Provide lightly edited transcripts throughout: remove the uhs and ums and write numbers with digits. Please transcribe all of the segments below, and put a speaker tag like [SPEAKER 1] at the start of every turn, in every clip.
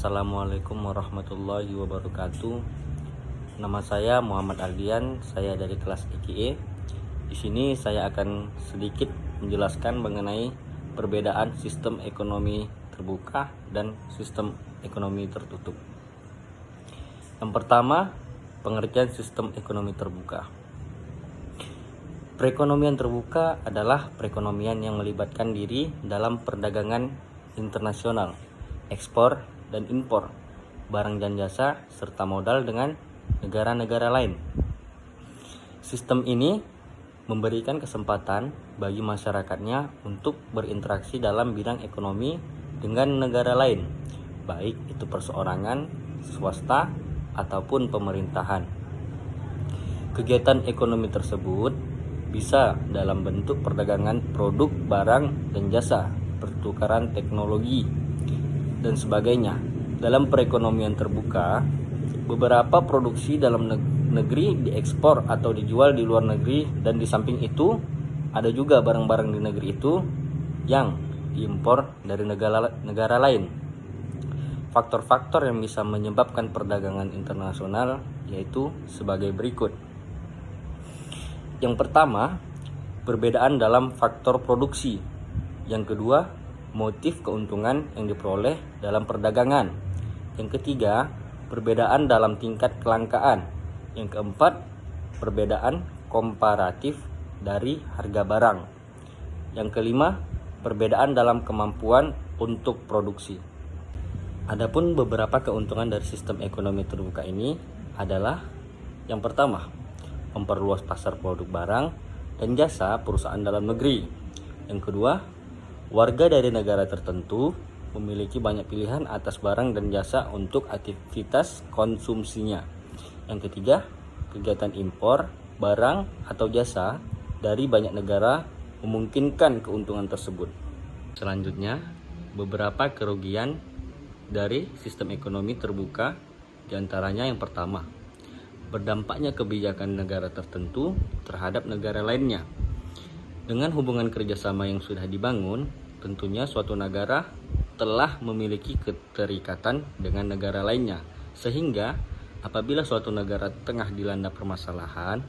[SPEAKER 1] Assalamualaikum warahmatullahi wabarakatuh. Nama saya Muhammad Ardian, saya dari kelas IKE. Di sini saya akan sedikit menjelaskan mengenai perbedaan sistem ekonomi terbuka dan sistem ekonomi tertutup. Yang pertama, pengertian sistem ekonomi terbuka. Perekonomian terbuka adalah perekonomian yang melibatkan diri dalam perdagangan internasional, ekspor dan impor barang dan jasa serta modal dengan negara-negara lain. Sistem ini memberikan kesempatan bagi masyarakatnya untuk berinteraksi dalam bidang ekonomi dengan negara lain, baik itu perseorangan, swasta, ataupun pemerintahan. Kegiatan ekonomi tersebut bisa dalam bentuk perdagangan produk, barang, dan jasa, pertukaran teknologi, dan sebagainya. Dalam perekonomian terbuka, beberapa produksi dalam negeri diekspor atau dijual di luar negeri, dan di samping itu ada juga barang-barang di negeri itu yang diimpor dari negara lain. Faktor-faktor yang bisa menyebabkan perdagangan internasional yaitu sebagai berikut. Yang pertama, perbedaan dalam faktor produksi. Yang kedua, motif keuntungan yang diperoleh dalam perdagangan. Yang ketiga, perbedaan dalam tingkat kelangkaan. Yang keempat, perbedaan komparatif dari harga barang. Yang kelima, perbedaan dalam kemampuan untuk produksi. Adapun beberapa keuntungan dari sistem ekonomi terbuka ini adalah: yang pertama, memperluas pasar produk barang dan jasa perusahaan dalam negeri. Yang kedua, warga dari negara tertentu memiliki banyak pilihan atas barang dan jasa untuk aktivitas konsumsinya. Yang ketiga, kegiatan impor barang atau jasa dari banyak negara memungkinkan keuntungan tersebut. Selanjutnya, beberapa kerugian dari sistem ekonomi terbuka, diantaranya yang pertama, berdampaknya kebijakan negara tertentu terhadap negara lainnya. Dengan hubungan kerjasama yang sudah dibangun, tentunya suatu negara telah memiliki keterikatan dengan negara lainnya, sehingga apabila suatu negara tengah dilanda permasalahan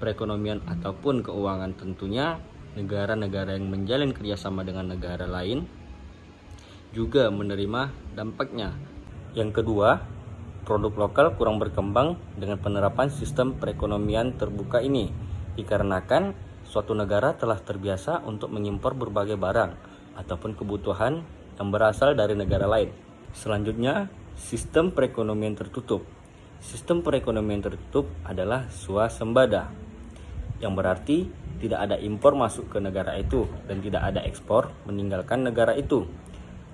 [SPEAKER 1] perekonomian ataupun keuangan, tentunya negara-negara yang menjalin kerjasama dengan negara lain juga menerima dampaknya. Yang kedua, produk lokal kurang berkembang dengan penerapan sistem perekonomian terbuka ini, dikarenakan suatu negara telah terbiasa untuk mengimpor berbagai barang ataupun kebutuhan yang berasal dari negara lain. Selanjutnya, sistem perekonomian tertutup. Sistem perekonomian tertutup adalah swasembada, yang berarti tidak ada impor masuk ke negara itu dan tidak ada ekspor meninggalkan negara itu.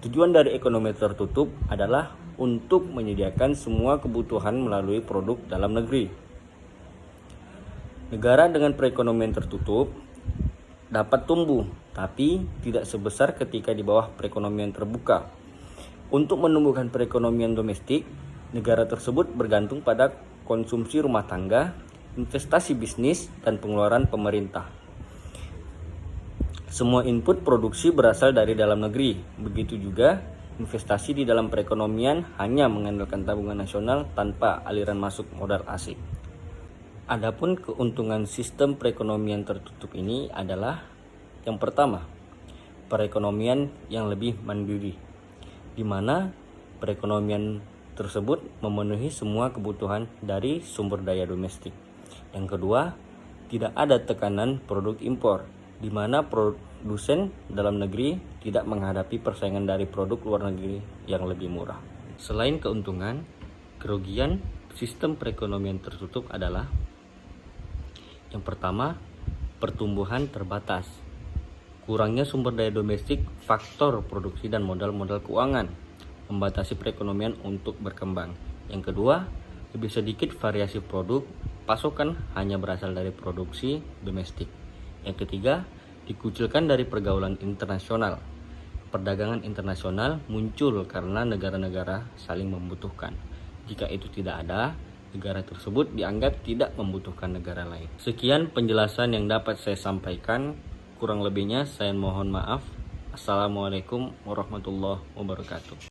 [SPEAKER 1] Tujuan dari ekonomi tertutup adalah untuk menyediakan semua kebutuhan melalui produk dalam negeri. Negara dengan perekonomian tertutup dapat tumbuh, tapi tidak sebesar ketika di bawah perekonomian terbuka. Untuk menumbuhkan perekonomian domestik, negara tersebut bergantung pada konsumsi rumah tangga, investasi bisnis, dan pengeluaran pemerintah. Semua input produksi berasal dari dalam negeri. Begitu juga investasi di dalam perekonomian hanya mengandalkan tabungan nasional tanpa aliran masuk modal asing. Adapun keuntungan sistem perekonomian tertutup ini adalah: yang pertama, perekonomian yang lebih mandiri, di mana perekonomian tersebut memenuhi semua kebutuhan dari sumber daya domestik. Yang kedua, tidak ada tekanan produk impor, di mana produsen dalam negeri tidak menghadapi persaingan dari produk luar negeri yang lebih murah. Selain keuntungan, kerugian sistem perekonomian tertutup adalah: yang pertama, pertumbuhan terbatas, kurangnya sumber daya domestik, faktor produksi dan modal-modal keuangan membatasi perekonomian untuk berkembang. Yang kedua, lebih sedikit variasi produk, pasokan hanya berasal dari produksi domestik. Yang ketiga, dikucilkan dari pergaulan internasional. Perdagangan internasional muncul karena negara-negara saling membutuhkan. Jika itu tidak ada, negara tersebut dianggap tidak membutuhkan negara lain. Sekian penjelasan yang dapat saya sampaikan. Kurang lebihnya saya mohon maaf. Assalamualaikum warahmatullahi wabarakatuh.